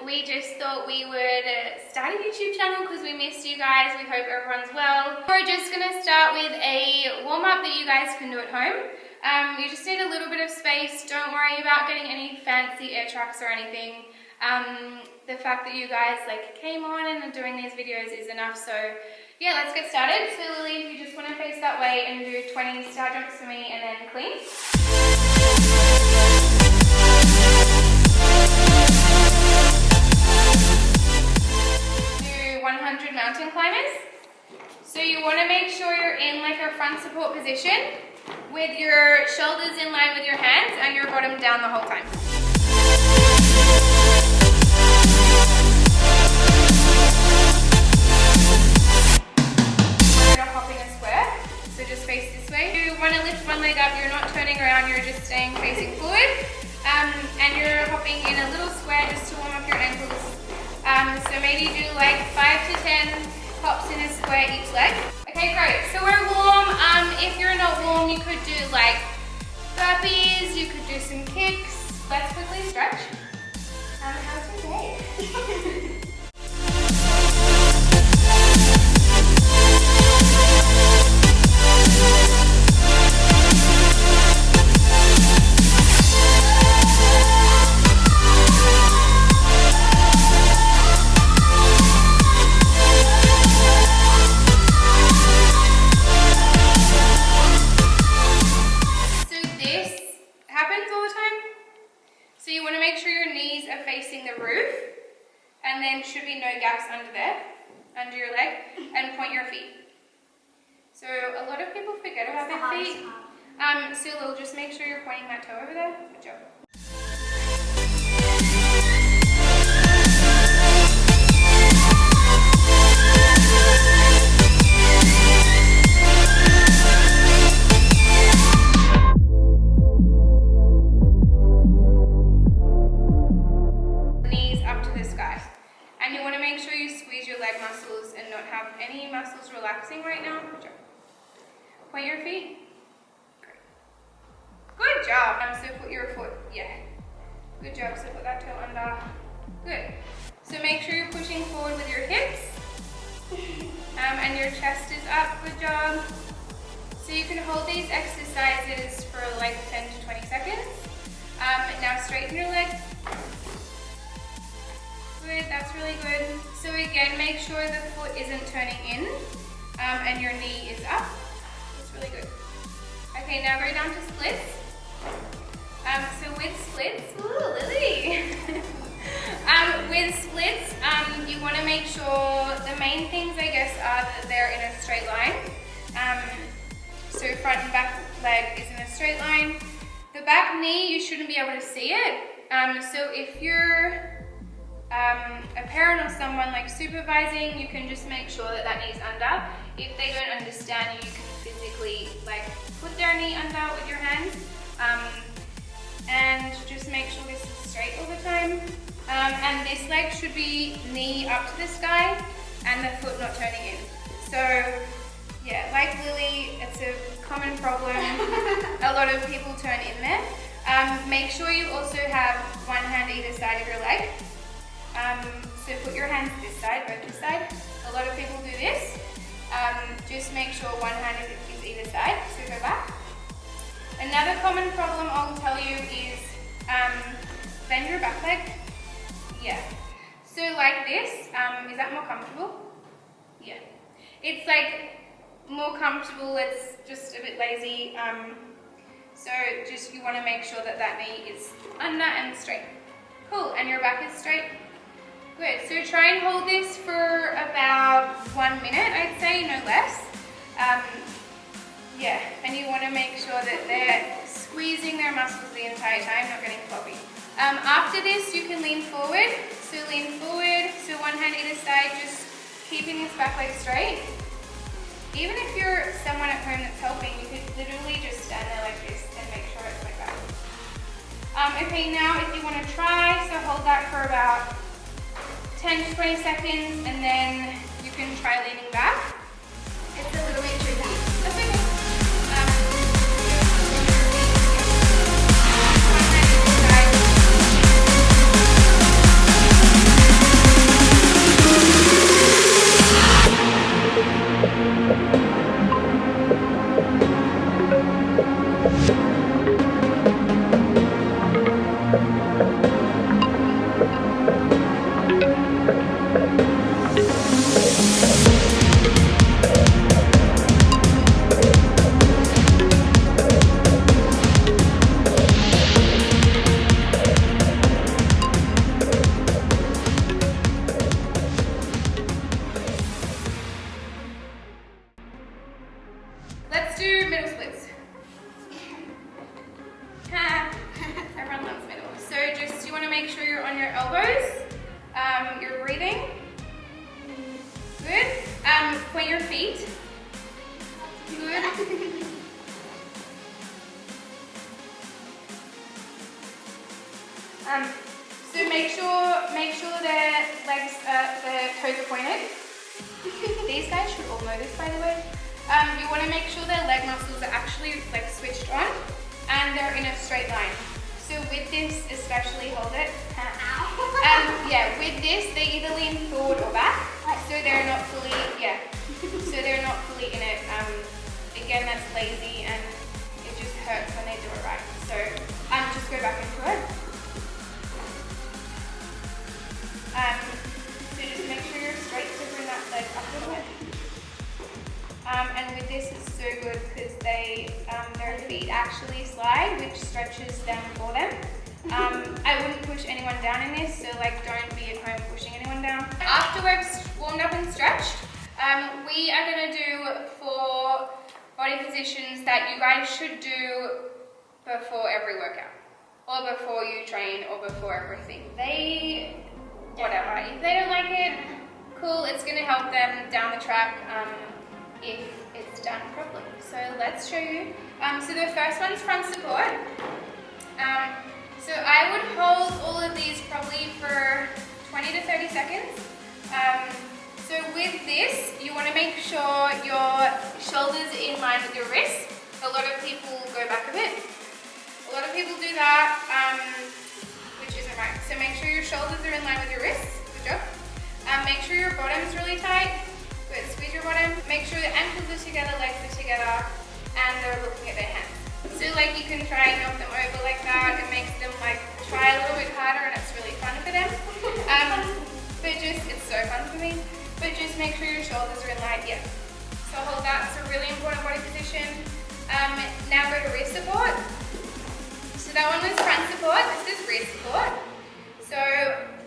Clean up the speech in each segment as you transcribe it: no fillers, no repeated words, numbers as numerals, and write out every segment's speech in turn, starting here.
We just thought we would start a YouTube channel because we missed you guys. We hope everyone's well. We're just going to start with a warm-up that you guys can do at home. You just need a little bit of space. Don't worry about getting any fancy air tracks or anything. The fact that you guys came on and are doing these videos is enough. So yeah, let's get started. So Lily, if you just want to face that way and do 20 star jumps for me and then clean. Do 100 mountain climbers. So you want to make sure you're in a front support position with your shoulders in line with your hands and your bottom down the whole time. So just face this way. You want to lift one leg up, you're not turning around, you're just staying facing forward. And you're hopping in a little square just to warm up your ankles. So maybe do 5 to 10 hops in a square each leg. Okay, great. So we're warm. If you're not warm, you could do burpees, you could do some kicks. Let's quickly stretch. How's your day? So you want to make sure your knees are facing the roof, and then should be no gaps under there, under your leg, and point your feet. So a lot of people forget about their feet. So Lil, just make sure you're pointing that toe over there. Good job. And you want to make sure you squeeze your leg muscles and not have any muscles relaxing right now. Good job. Point your feet. Great. Good job. So put your foot, Good job. So put that toe under. Good. So make sure you're pushing forward with your hips. And your chest is up. Good job. So you can hold these exercises for 10 to 20 seconds. Now straighten your legs. Good, that's really good. So again, make sure the foot isn't turning in and your knee is up. That's really good. Okay, now go down to splits. So with splits, ooh, Lily. With splits, you want to make sure the main things, I guess, are that they're in a straight line. So front and back leg is in a straight line. The back knee, you shouldn't be able to see it. So if you're a parent or someone supervising, you can just make sure that that knee's under. If they don't understand you can physically put their knee under with your hands, and just make sure this is straight all the time. And this leg should be knee up to the sky and the foot not turning in. So yeah, like Lily, it's a common problem. A lot of people turn in there. Make sure you also have one hand either side of your leg. So put your hands this side, both this side. A lot of people do this. Just make sure one hand is either side, so go back. Another common problem I'll tell you is bend your back leg. Yeah. So like this, is that more comfortable? Yeah. It's more comfortable, it's just a bit lazy. So just you want to make sure that that knee is under and straight. Cool, and your back is straight. Good, so try and hold this for about 1 minute, I'd say, no less. Yeah, and you want to make sure that they're squeezing their muscles the entire time, not getting floppy. After this, you can lean forward. So lean forward, so one hand either side, just keeping this back leg straight. Even if you're someone at home that's helping, you could literally just stand there like this and make sure it's like that. Okay, now if you want to try, so hold that for about 10 to 20 seconds, and then you can try leaning back. It's a little bit tricky. That's okay. You're breathing. Good. Point your feet. Good. So make sure their legs, the toes are pointed. These guys should all know this, by the way. You want to make sure their leg muscles are actually like switched on and they're in a straight line. So with this, especially hold it. Yeah, with this, they either lean forward or back, so they're not fully, so they're not fully in it. Again, that's lazy and it just hurts when they do it right. So just go back into it. So just make sure you're straight to bring that leg up a little bit. And with this, it's so good because their feet actually slide, which stretches them for them. I wouldn't push anyone down in this, so like don't be at home pushing anyone down. After we've warmed up and stretched, we are going to do 4 body positions that you guys should do before every workout, or before you train, or before everything. Whatever. If they don't like it, cool, it's going to help them down the track if it's done properly. So let's show you. So the first one's front support. So I would hold all of these probably for 20 to 30 seconds. So with this, you want to make sure your shoulders are in line with your wrists. A lot of people go back a bit. A lot of people do that, which isn't right. So make sure your shoulders are in line with your wrists. Good job. Make sure your bottom's really tight. Good, squeeze your bottom. Make sure the ankles are together, legs are together, and they're looking at their hands. So like you can try and knock them over like that. It makes them like try a little bit harder and it's really fun for them. But it's so fun for me. But just make sure your shoulders are in line, yeah. So hold that, it's a really important body position. Now go to wrist support. So that one was front support, this is wrist support. So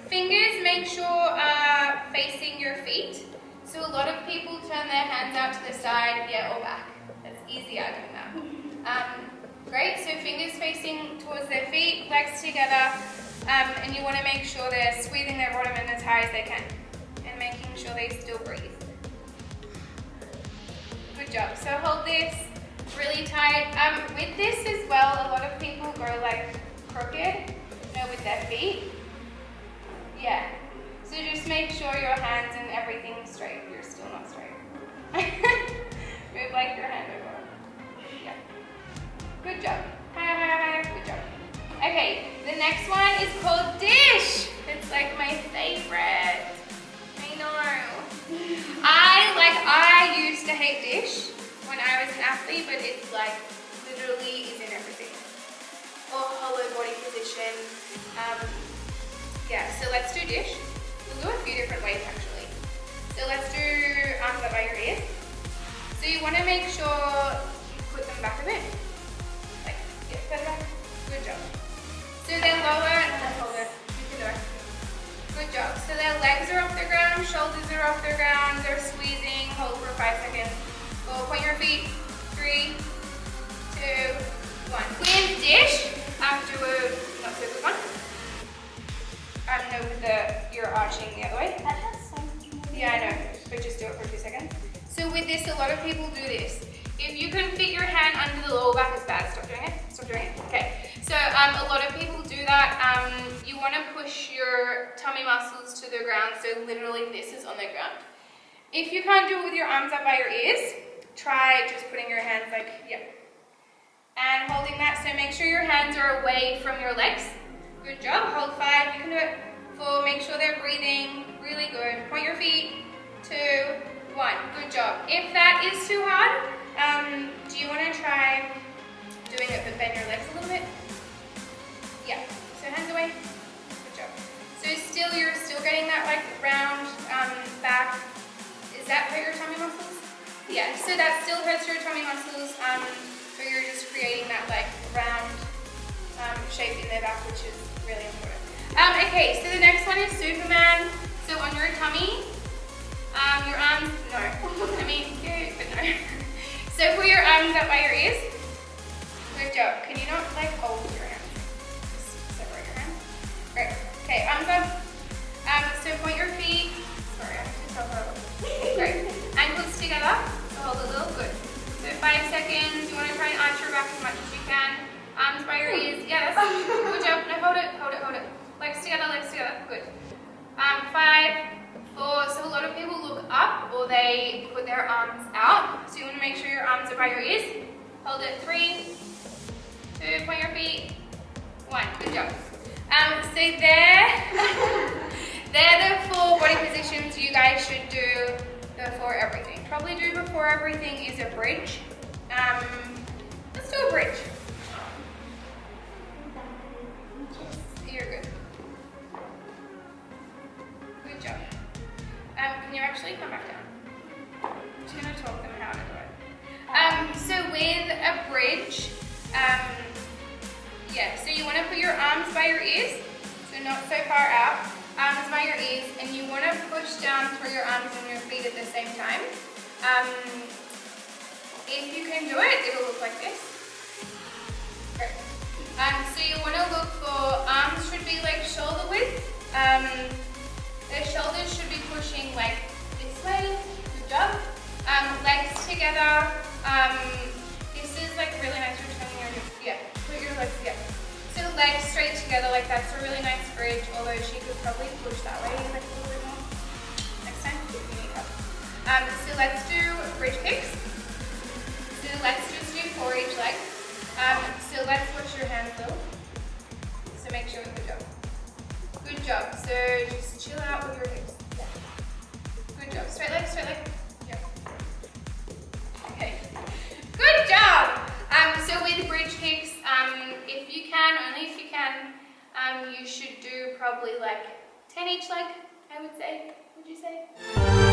fingers make sure are facing your feet. So a lot of people turn their hands out to the side, or back. That's easier doing that. Great, so fingers facing towards their feet, legs together, and you want to make sure they're squeezing their bottom in as high as they can, and making sure they still breathe. Good job. So hold this really tight. With this as well, a lot of people go like crooked, with their feet. Yeah. So just make sure your hands and everything's straight. You're still not straight. Move like your hand over. Yeah. Good job. Good job. Okay, the next one is called dish. It's like my favorite. I know. I used to hate dish when I was an athlete, but it's like literally is in everything. Or hollow body position. So let's do dish. We'll do a few different ways actually. So let's do arms up by your ears. So you want to make sure you put them back a bit. Like, further back. Good job. So then lower and hold it. You can do it. Good job. So their legs are off the ground, shoulders are off the ground, they're squeezing. Hold for 5 seconds. Go point your feet. 3, 2, 1. Clean dish after a not so good one. No, you're arching the other way. That has so much more. Yeah, I know, but just do it for 2 seconds. So with this, a lot of people do this. If you can fit your hand under the lower back, it's bad. Stop doing it. Stop doing it. Okay. So a lot of people do that. You want to push your tummy muscles to the ground. So literally, this is on the ground. If you can't do it with your arms up by your ears, try just putting your hands like and holding that. So make sure your hands are away from your legs. Good job. Hold 5. You can do it. 4. Make sure they're breathing. Really good. Point your feet. 2, 1. Good job. If that is too hard, do you want to try doing it but bend your legs a little bit? Yeah. So hands away. Good job. So you're still getting that like round back. Is that hurt your tummy muscles? Yeah. So that still hurts your tummy muscles. But you're just creating that like round shape in their back, which is really important. Okay, so the next one is Superman. So on your tummy, your arms, no. I mean, cute, but no. So put your arms up by your ears. Good job. Can you not like hold your hands? Just separate your hands. Great. Okay, arms up. they put their arms out. So you want to make sure your arms are by your ears. Hold it, 3, 2, point your feet, 1, good job. So they're the 4 body positions you guys should do before everything. Probably do before everything is a bridge. Let's do a bridge. You're good. Good job. Can you actually come back down? I'm just going to talk them how to do it. So with a bridge, yeah, so you want to put your arms by your ears, so not so far out, arms by your ears, and you want to push down through your arms and your feet at the same time. If you can do it, it'll look like this. Great. So you want to look for, arms should be like shoulder width. The shoulders should be pushing like this way. Good job. Legs together. This is like really nice for turning your hips. Yeah, put your legs together. So legs straight together, like that's a really nice bridge, although she could probably push that way like a little bit more. Next time, if you need help. So let's do bridge kicks. So let's just do 4 each leg. So let's push your hands though. So make sure, good job. Good job. So just chill out with your hips. Yeah. Good job. Straight leg, straight leg. Yeah. Okay. Good job. So with bridge kicks, if you can, only if you can, you should do probably like 10 each leg, I would say. Would you say?